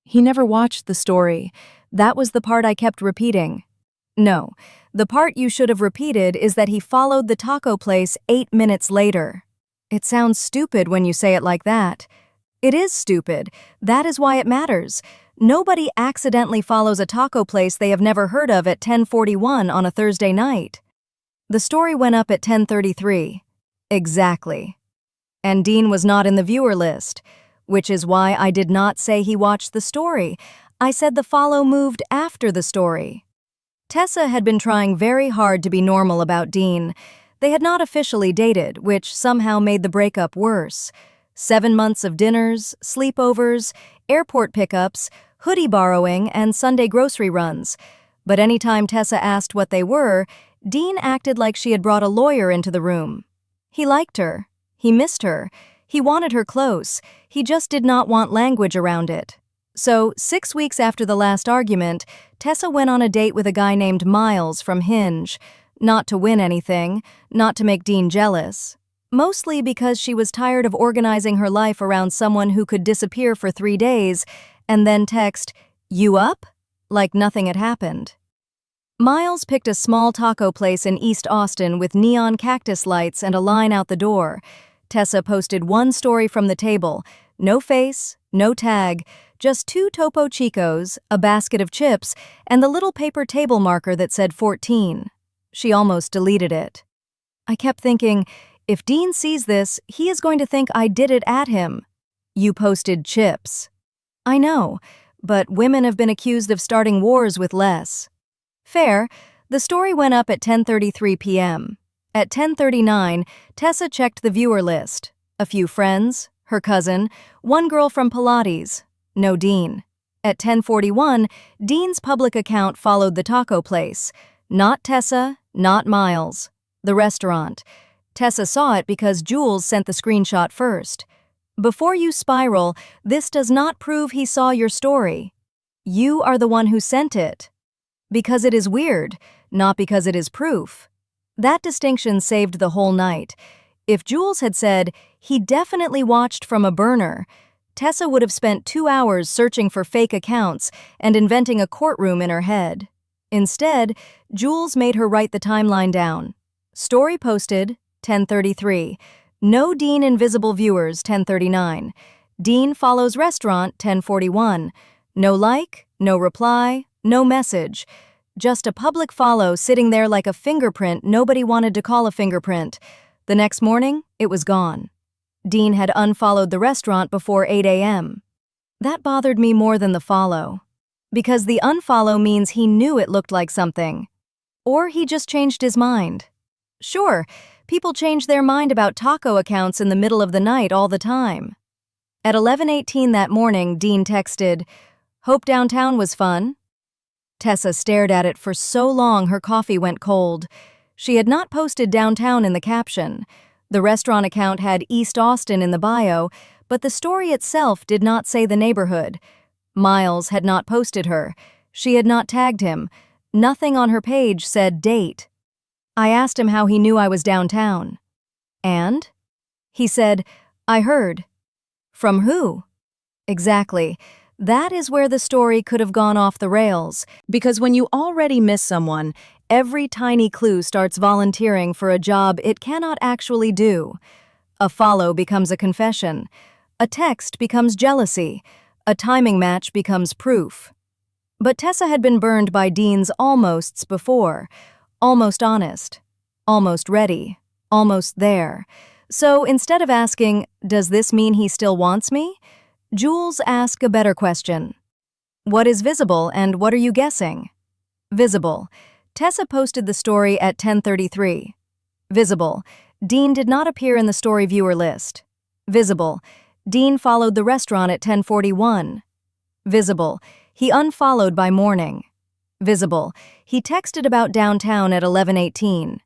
He never watched the story. That was the part I kept repeating. No, the part you should have repeated is that he followed the taco place 8 minutes later. It sounds stupid when you say it like that. It is stupid. That is why it matters. Nobody accidentally follows a taco place they have never heard of at 10:41 on a Thursday night. The story went up at 10:33. Exactly. And Dean was not in the viewer list, which is why I did not say he watched the story. I said the follow moved after the story. Tessa had been trying very hard to be normal about Dean. They had not officially dated, which somehow made the breakup worse. 7 months of dinners, sleepovers, airport pickups, hoodie borrowing, and Sunday grocery runs. But anytime Tessa asked what they were, Dean acted like she had brought a lawyer into the room. He liked her. He missed her. He wanted her close. He just did not want language around it. So, 6 weeks after the last argument, Tessa went on a date with a guy named Miles from Hinge. Not to win anything, not to make Dean jealous. Mostly because she was tired of organizing her life around someone who could disappear for 3 days and then text, "You up?" like nothing had happened. Miles picked a small taco place in East Austin with neon cactus lights and a line out the door. Tessa posted one story from the table, no face, no tag, just 2 Topo Chicos, a basket of chips, and the little paper table marker that said 14. She almost deleted it. I kept thinking, if Dean sees this, he is going to think I did it at him. You posted chips. I know, but women have been accused of starting wars with less. Fair, the story went up at 10:33 p.m. At 10:39, Tessa checked the viewer list. A few friends, her cousin, one girl from Pilates. No Dean. At 10:41, Dean's public account followed the taco place. Not Tessa, not Miles. The restaurant. Tessa saw it because Jules sent the screenshot first. Before you spiral, this does not prove he saw your story. You are the one who sent it. Because it is weird, not because it is proof. That distinction saved the whole night. If Jules had said, he definitely watched from a burner, Tessa would have spent 2 hours searching for fake accounts and inventing a courtroom in her head. Instead, Jules made her write the timeline down. Story posted, 10:33. No Dean invisible viewers, 10:39. Dean follows restaurant, 10:41. No like, no reply, no message. Just a public follow sitting there like a fingerprint nobody wanted to call a fingerprint. The next morning, it was gone. Dean had unfollowed the restaurant before 8 a.m. That bothered me more than the follow. Because the unfollow means he knew it looked like something. Or he just changed his mind. Sure, people change their mind about taco accounts in the middle of the night all the time. At 11:18 that morning, Dean texted, "Hope downtown was fun." Tessa stared at it for so long her coffee went cold. She had not posted downtown in the caption. The restaurant account had East Austin in the bio, but the story itself did not say the neighborhood. Miles had not posted her. She had not tagged him. Nothing on her page said date. I asked him how he knew I was downtown. And? He said, "I heard." From who? Exactly. That is where the story could have gone off the rails, because when you already miss someone, every tiny clue starts volunteering for a job it cannot actually do. A follow becomes a confession. A text becomes jealousy. A timing match becomes proof. But Tessa had been burned by Dean's almosts before. Almost honest. Almost ready. Almost there. So instead of asking, "Does this mean he still wants me?" Jules asked a better question. What is visible and what are you guessing? Visible. Tessa posted the story at 10:33. Visible. Dean did not appear in the story viewer list. Visible. Dean followed the restaurant at 10:41. Visible. He unfollowed by morning. Visible. He texted about downtown at 11:18.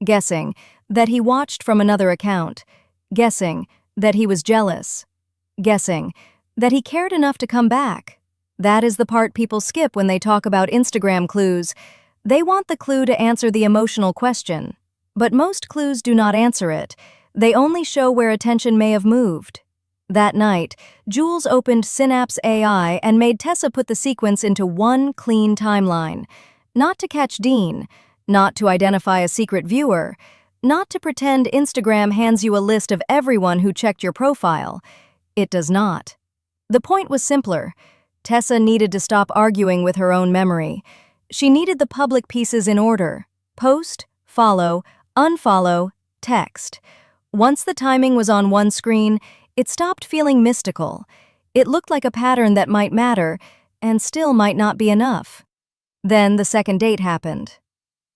Guessing. That he watched from another account. Guessing. That he was jealous. Guessing. That he cared enough to come back. That is the part people skip when they talk about Instagram clues. They want the clue to answer the emotional question. But most clues do not answer it. They only show where attention may have moved. That night, Jules opened Synapse AI and made Tessa put the sequence into one clean timeline. Not to catch Dean, not to identify a secret viewer, not to pretend Instagram hands you a list of everyone who checked your profile. It does not. The point was simpler. Tessa needed to stop arguing with her own memory. She needed the public pieces in order: post, follow, unfollow, text. Once the timing was on one screen, it stopped feeling mystical. It looked like a pattern that might matter, and still might not be enough. Then the second date happened.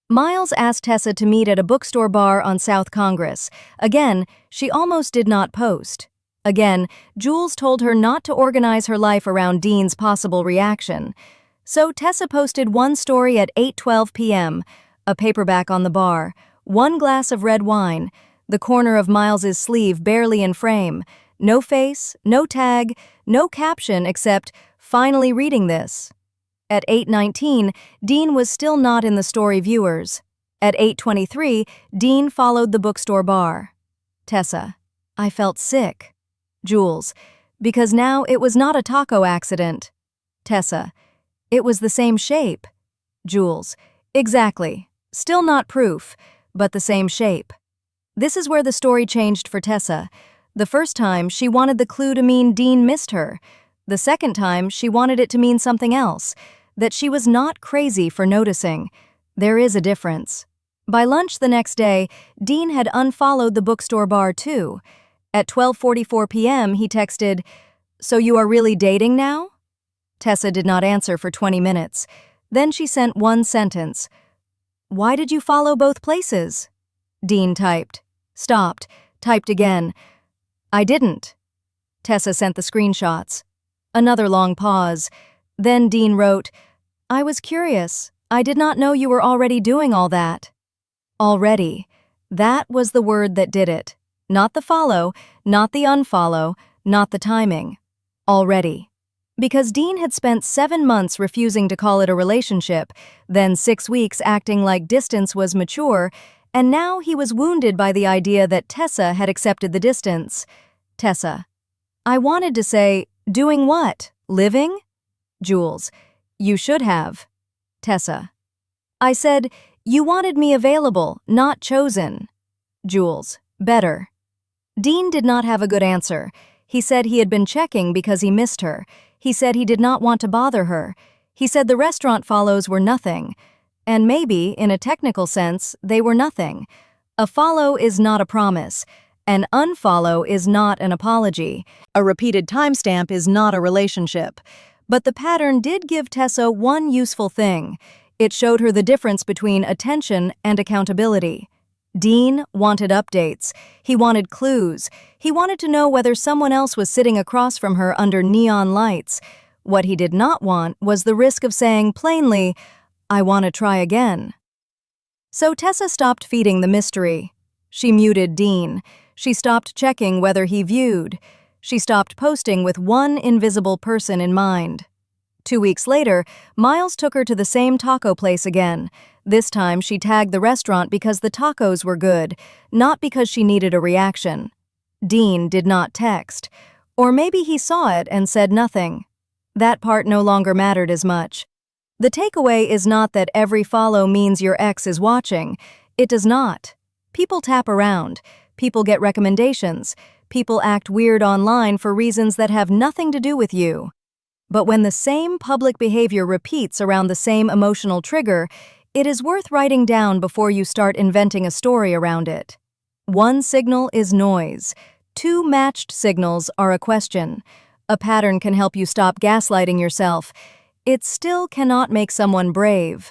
Miles asked Tessa to meet at a bookstore bar on South Congress. Again, she almost did not post. Again, Jules told her not to organize her life around Dean's possible reaction. So Tessa posted one story at 8:12 p.m., a paperback on the bar, one glass of red wine, the corner of Miles's sleeve barely in frame, no face, no tag, no caption except, "Finally reading this." At 8:19, Dean was still not in the story viewers. At 8:23, Dean followed the bookstore bar. Tessa: I felt sick. Jules: because now it was not a taco accident. Tessa: it was the same shape. Jules: exactly. Still not proof, but the same shape. This is where the story changed for Tessa. The first time, she wanted the clue to mean Dean missed her. The second time, she wanted it to mean something else, that she was not crazy for noticing. There is a difference. By lunch the next day, Dean had unfollowed the bookstore bar too. At 12:44 p.m., he texted, "So you are really dating now?" Tessa did not answer for 20 minutes. Then she sent one sentence. "Why did you follow both places?" Dean typed, stopped, typed again. "I didn't." Tessa sent the screenshots. Another long pause. Then Dean wrote, "I was curious. I did not know you were already doing all that." Already. That was the word that did it. Not the follow, not the unfollow, not the timing. Already. Because Dean had spent 7 months refusing to call it a relationship, then 6 weeks acting like distance was mature, and now he was wounded by the idea that Tessa had accepted the distance. Tessa: I wanted to say, doing what? Living? Jules: you should have. Tessa: I said, you wanted me available, not chosen. Jules: better. Dean did not have a good answer. He said he had been checking because he missed her. He said he did not want to bother her. He said the restaurant follows were nothing. And maybe, in a technical sense, they were nothing. A follow is not a promise. An unfollow is not an apology. A repeated timestamp is not a relationship. But the pattern did give Tessa one useful thing. It showed her the difference between attention and accountability. Dean wanted updates. He wanted clues. He wanted to know whether someone else was sitting across from her under neon lights. What he did not want was the risk of saying plainly, I want to try again. So Tessa stopped feeding the mystery. She muted Dean. She stopped checking whether he viewed. She stopped posting with one invisible person in mind. 2 weeks later, Miles took her to the same taco place again. This time, she tagged the restaurant because the tacos were good, not because she needed a reaction. Dean did not text. Or maybe he saw it and said nothing. That part no longer mattered as much. The takeaway is not that every follow means your ex is watching. It does not. People tap around. People get recommendations. People act weird online for reasons that have nothing to do with you. But when the same public behavior repeats around the same emotional trigger, it is worth writing down before you start inventing a story around it. One signal is noise. 2 matched signals are a question. A pattern can help you stop gaslighting yourself. It still cannot make someone brave.